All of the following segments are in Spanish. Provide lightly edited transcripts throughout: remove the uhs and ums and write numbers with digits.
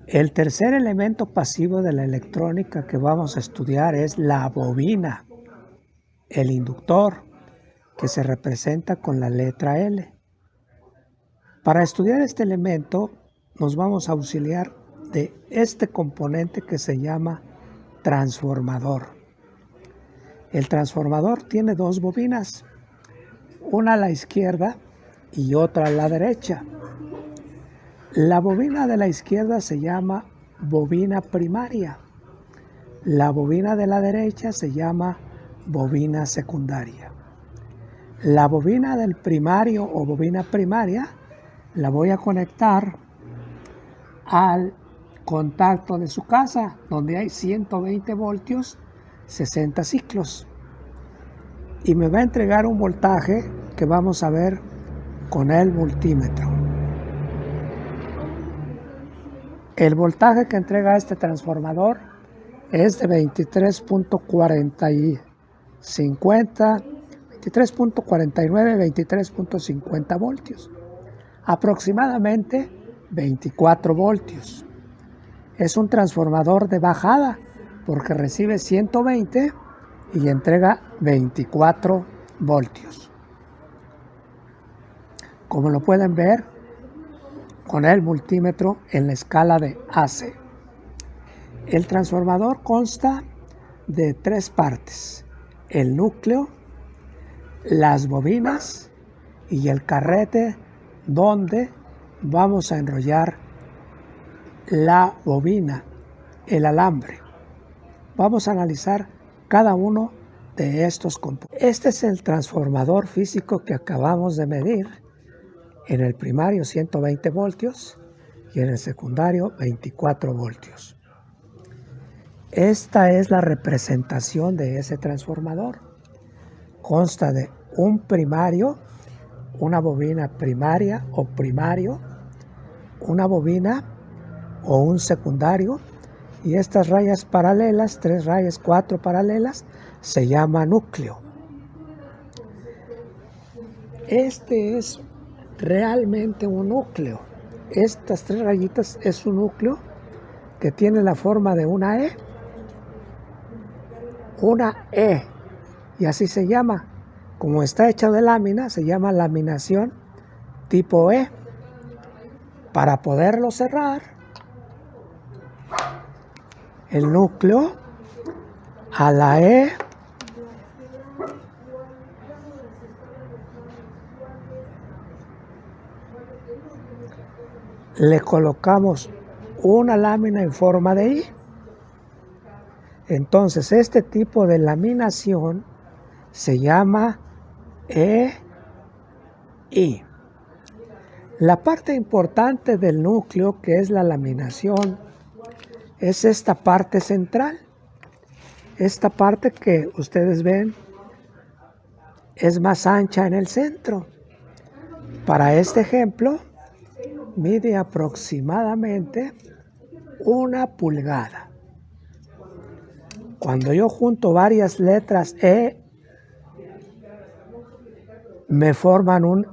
El tercer elemento pasivo de la electrónica que vamos a estudiar es la bobina, el inductor, que se representa con la letra L. Para estudiar este elemento nos vamos a auxiliar de este componente que se llama transformador. El transformador tiene dos bobinas, una a la izquierda y otra a la derecha. La bobina de la izquierda se llama bobina primaria. La bobina de la derecha se llama bobina secundaria. La bobina del primario o bobina primaria la voy a conectar al contacto de su casa, donde hay 120 voltios, 60 ciclos. Y me va a entregar un voltaje que vamos a ver con el multímetro. El voltaje que entrega este transformador es de 23.49, 23.50 voltios, aproximadamente 24 voltios. Es un transformador de bajada porque recibe 120 y entrega 24 voltios. Como lo pueden ver con el multímetro en la escala de AC. El transformador consta de tres partes: el núcleo, las bobinas y el carrete donde vamos a enrollar la bobina, el alambre. Vamos a analizar cada uno de estos componentes. Este es el transformador físico que acabamos de medir. En el primario 120 voltios y en el secundario 24 voltios. Esta es la representación de ese transformador. Consta de un primario, una bobina primaria o primario, una bobina o un secundario, y estas rayas paralelas, 3 rayas, 4 paralelas, se llama núcleo. Este es realmente un núcleo. Estas 3 rayitas es un núcleo que tiene la forma de una E, y así se llama. Como está hecha de lámina, se llama laminación tipo E. Para poderlo cerrar, el núcleo a la E le colocamos una lámina en forma de I. Entonces este tipo de laminación se llama EI. La parte importante del núcleo, que es la laminación, es esta parte central. Esta parte que ustedes ven es más ancha en el centro. Para este ejemplo, mide aproximadamente 1 pulgada. Cuando yo junto varias letras E, me forman un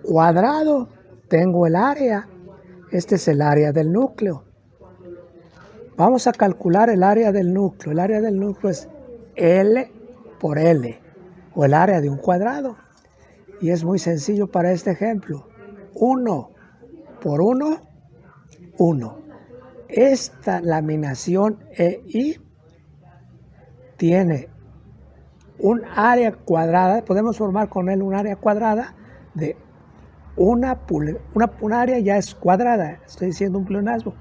cuadrado. Tengo el área. Este es el área del núcleo. Vamos a calcular el área del núcleo. El área del núcleo es L por L, o el área de un cuadrado. Y es muy sencillo para este ejemplo. 1 por 1, 1. Esta laminación EI tiene un área cuadrada, podemos formar con él un área cuadrada de un área ya es cuadrada, estoy diciendo un pleonasmo,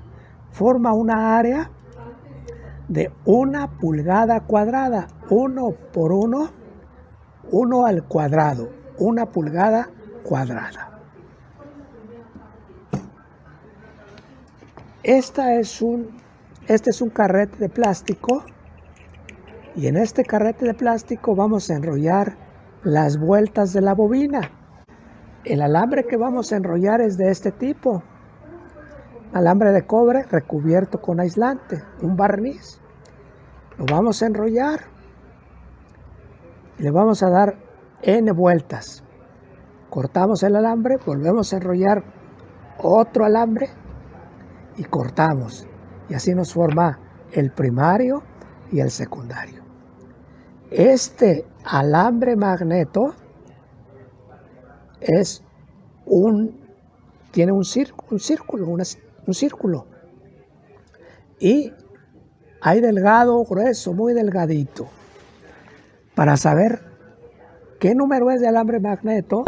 forma una área de 1 pulgada cuadrada, 1 por 1, 1 al cuadrado, 1 pulgada cuadrada. Este es un carrete de plástico, y en este carrete de plástico vamos a enrollar las vueltas de la bobina. El alambre que vamos a enrollar es de este tipo: alambre de cobre recubierto con aislante, un barniz. Lo vamos a enrollar y le vamos a dar N vueltas. Cortamos el alambre, volvemos a enrollar otro alambre y cortamos. y así nos forma el primario y el secundario. Este alambre magneto tiene un círculo, y hay delgado, grueso, muy delgadito. Para saber qué número es de alambre magneto,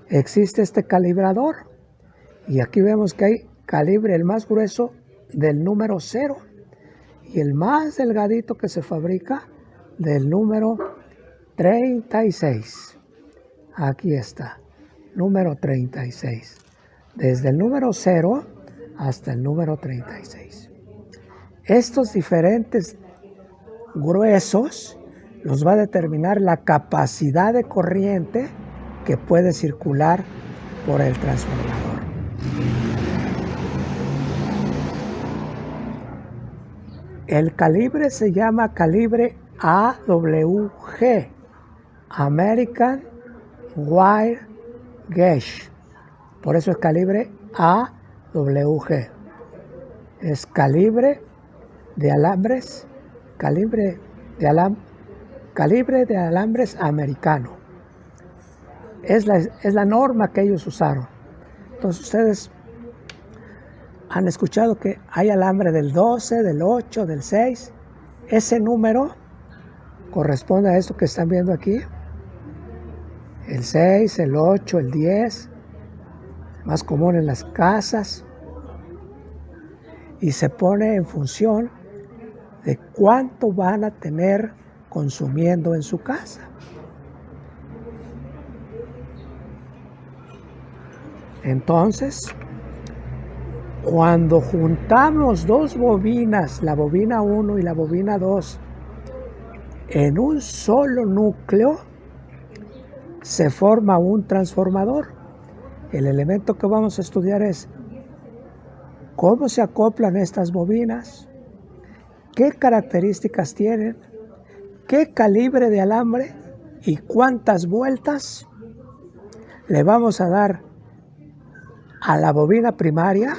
existe este calibrador, y aquí vemos que hay calibre, el más grueso del número 0 y el más delgadito que se fabrica del número 36. Aquí está, número 36. Desde el número 0 hasta el número 36. Estos diferentes gruesos los va a determinar la capacidad de corriente que puede circular por el transformador. El calibre se llama calibre AWG, American Wire Gauge. Por eso es calibre AWG. Es calibre de alambres, calibre de alambres americano. Es la norma que ellos usaron. Entonces ustedes han escuchado que hay alambre del 12, del 8, del 6. Ese número corresponde a esto que están viendo aquí. El 6, el 8, el 10, más común en las casas. Y se pone en función de cuánto van a tener consumiendo en su casa. Entonces, cuando juntamos dos bobinas, la bobina 1 y la bobina 2, en un solo núcleo, se forma un transformador. El elemento que vamos a estudiar es cómo se acoplan estas bobinas, qué características tienen, qué calibre de alambre y cuántas vueltas le vamos a dar a la bobina primaria,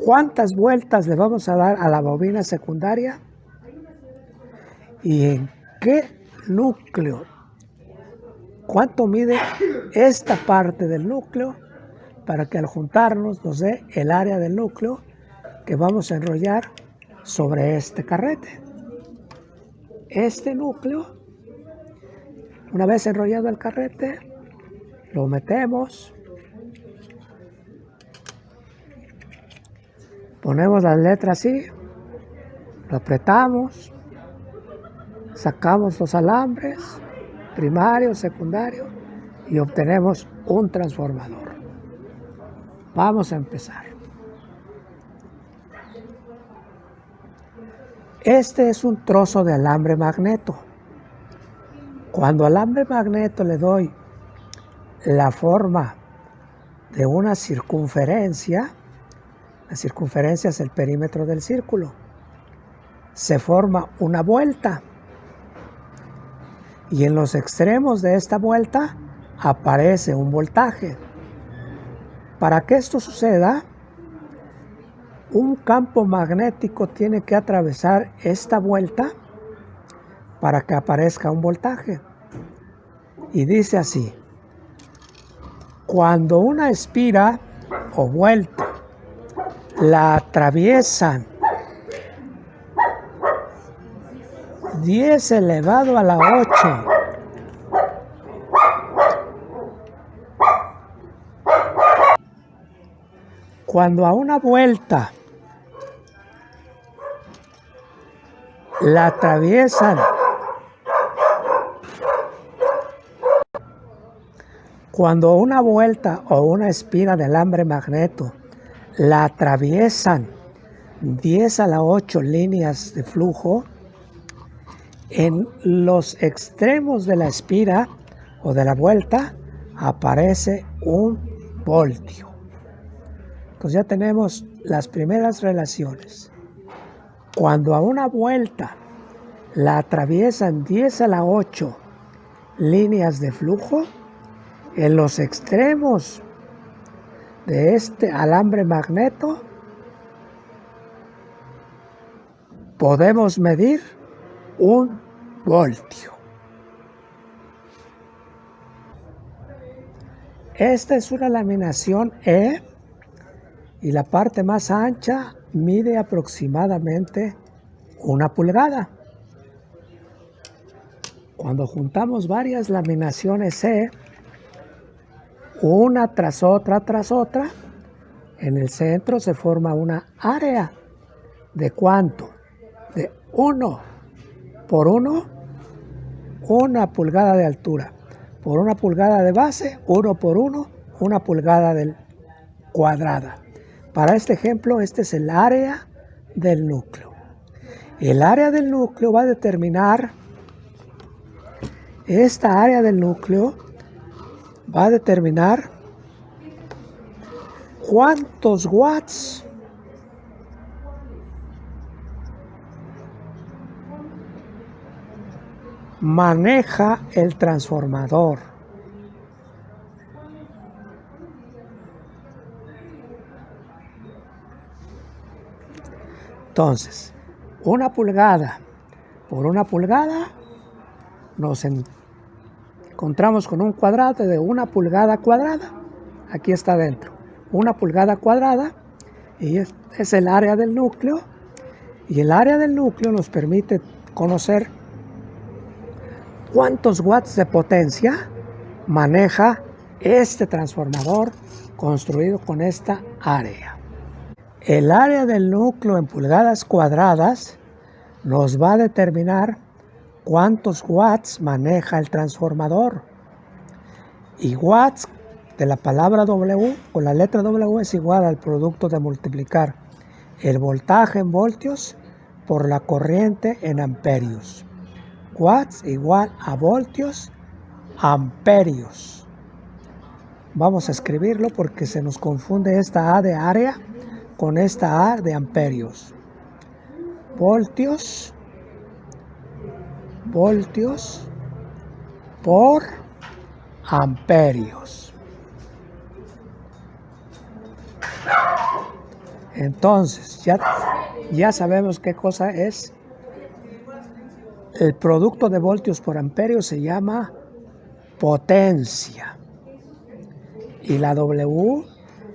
cuántas vueltas le vamos a dar a la bobina secundaria y en qué núcleo, cuánto mide esta parte del núcleo, para que al juntarnos nos dé el área del núcleo que vamos a enrollar sobre este carrete. Este núcleo, una vez enrollado el carrete, lo metemos, ponemos las letras así, lo apretamos, sacamos los alambres, primario, secundario, y obtenemos un transformador. Vamos a empezar. Este es un trozo de alambre magneto. Cuando al alambre magneto le doy la forma de una circunferencia, la circunferencia es el perímetro del círculo, se forma una vuelta. Y en los extremos de esta vuelta aparece un voltaje. Para que esto suceda, un campo magnético tiene que atravesar esta vuelta para que aparezca un voltaje. Y dice así: cuando una espira o vuelta la atraviesan 10 elevado a la 8 cuando a una vuelta la atraviesan cuando una vuelta o una espira de alambre magneto la atraviesan 10 a la 8 líneas de flujo, en los extremos de la espira o de la vuelta aparece un voltio. Entonces ya tenemos las primeras relaciones. Cuando a una vuelta la atraviesan 10 a la 8 líneas de flujo, en los extremos de este alambre magneto podemos medir 1 voltio. Esta es una laminación E y la parte más ancha mide aproximadamente 1 pulgada. Cuando juntamos varias laminaciones E, una tras otra, en el centro se forma una área. ¿De cuánto? De 1 por 1, 1 pulgada de altura. Por 1 pulgada de base, 1 por 1, 1 pulgada cuadrada. Para este ejemplo, este es el área del núcleo. El área del núcleo va a determinar, esta área del núcleo va a determinar cuántos watts maneja el transformador. Entonces, 1 pulgada por 1 pulgada, nos encontramos con un cuadrado de 1 pulgada cuadrada. Aquí está dentro, 1 pulgada cuadrada, y es el área del núcleo. Y el área del núcleo nos permite conocer cuántos watts de potencia maneja este transformador construido con esta área. El área del núcleo en pulgadas cuadradas nos va a determinar cuántos watts maneja el transformador. Y watts de la palabra W, con la letra W, es igual al producto de multiplicar el voltaje en voltios por la corriente en amperios. Watts igual a voltios, amperios. Vamos a escribirlo porque se nos confunde esta A de área con esta A de amperios. Voltios por amperios. Entonces, ya sabemos qué cosa es. El producto de voltios por amperios se llama potencia. Y la W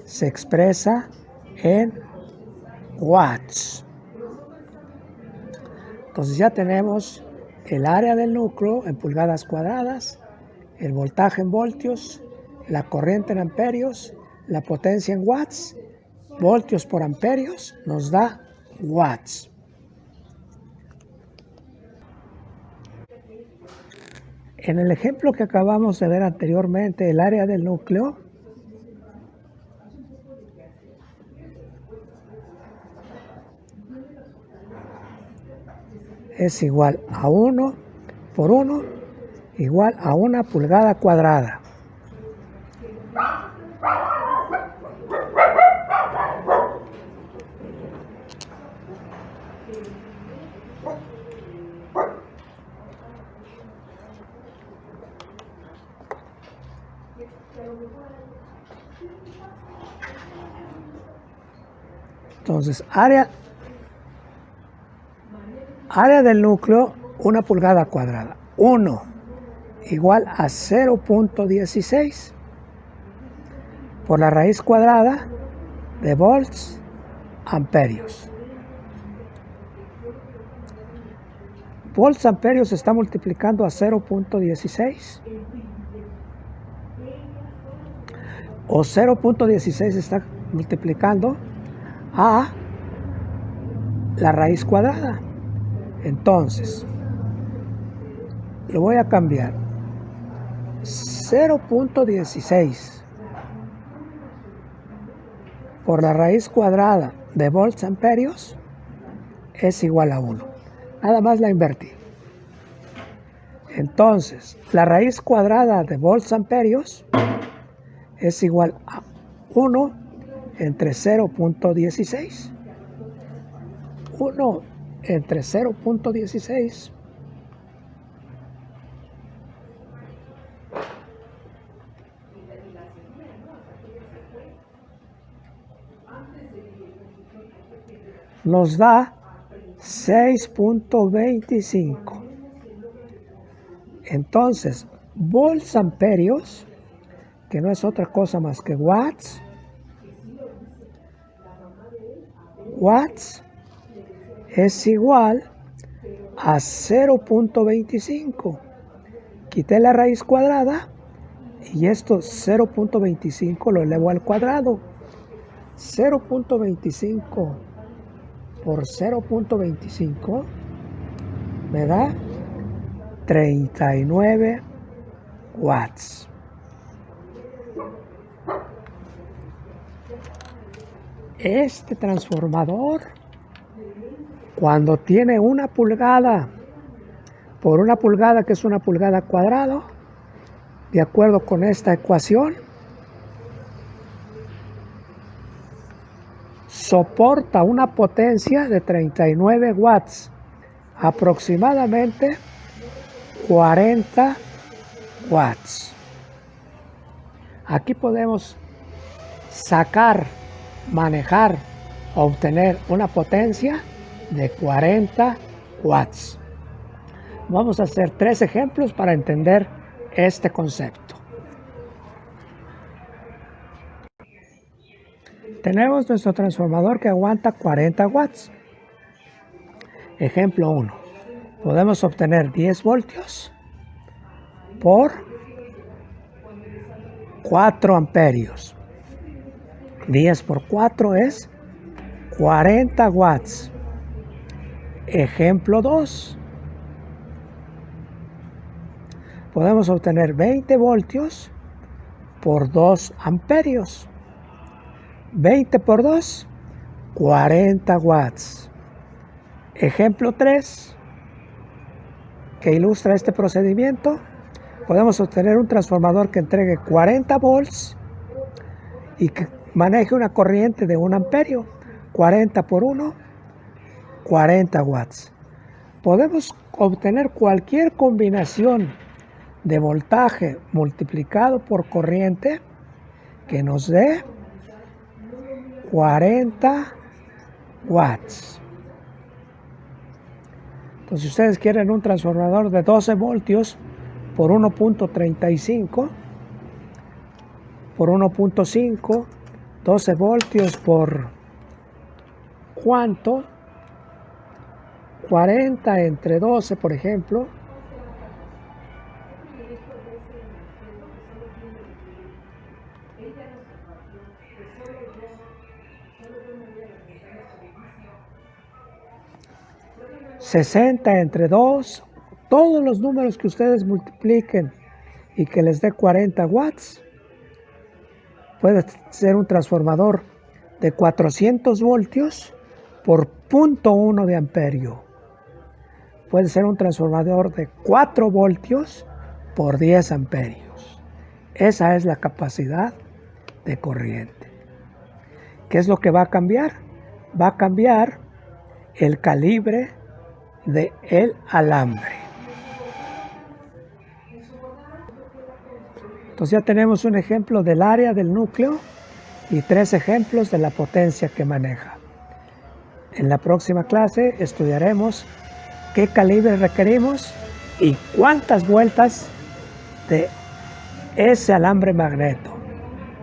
se expresa en watts. Entonces ya tenemos el área del núcleo en pulgadas cuadradas, el voltaje en voltios, la corriente en amperios, la potencia en watts. Voltios por amperios nos da watts. En el ejemplo que acabamos de ver anteriormente, el área del núcleo es igual a 1 por 1 igual a 1 pulgada cuadrada. Entonces, área del núcleo, 1 pulgada cuadrada. 1 igual a 0.16 por la raíz cuadrada de volts amperios. Volts amperios se está multiplicando a 0.16 o 0.16 se está multiplicando a la raíz cuadrada. Entonces, lo voy a cambiar. 0.16 por la raíz cuadrada de volts amperios es igual a 1. Nada más la invertí. Entonces, la raíz cuadrada de volts amperios es igual a 1 entre 0.16. 1 entre 0.16 nos da 6.25. Entonces, volts amperios, que no es otra cosa más que watts, es igual a 0.25. Quité la raíz cuadrada y esto 0.25 lo elevo al cuadrado. 0.25 por 0.25 me da 39 watts. Este transformador, cuando tiene 1 pulgada por 1 pulgada, que es 1 pulgada cuadrado, de acuerdo con esta ecuación, soporta una potencia de 39 watts, aproximadamente 40 watts. Aquí podemos sacar, manejar, obtener una potencia de 40 watts. Vamos a hacer 3 ejemplos para entender este concepto. Tenemos nuestro transformador que aguanta 40 watts. Ejemplo 1. Podemos obtener 10 voltios por 4 amperios. 10 por 4 es 40 watts. Ejemplo 2. Podemos obtener 20 voltios por 2 amperios. 20 por 2, 40 watts. Ejemplo 3, que ilustra este procedimiento. Podemos obtener un transformador que entregue 40 volts y que maneje una corriente de 1 amperio. 40 por 1, 40 watts. Podemos obtener cualquier combinación de voltaje multiplicado por corriente que nos dé 40 watts. Entonces, si ustedes quieren un transformador de 12 voltios por 1.35, por 1.5, 12 voltios por ¿cuánto? 40 entre 12, por ejemplo. $60 entre 2, todos los números que ustedes multipliquen y que les dé 40 watts, puede ser un transformador de 400 voltios por 0.1 de amperio. Puede ser un transformador de 4 voltios por 10 amperios. Esa es la capacidad de corriente. ¿Qué es lo que va a cambiar? Va a cambiar el calibre del alambre. Entonces ya tenemos un ejemplo del área del núcleo y 3 ejemplos de la potencia que maneja. En la próxima clase estudiaremos qué calibre requerimos y cuántas vueltas de ese alambre magneto.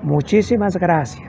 Muchísimas gracias.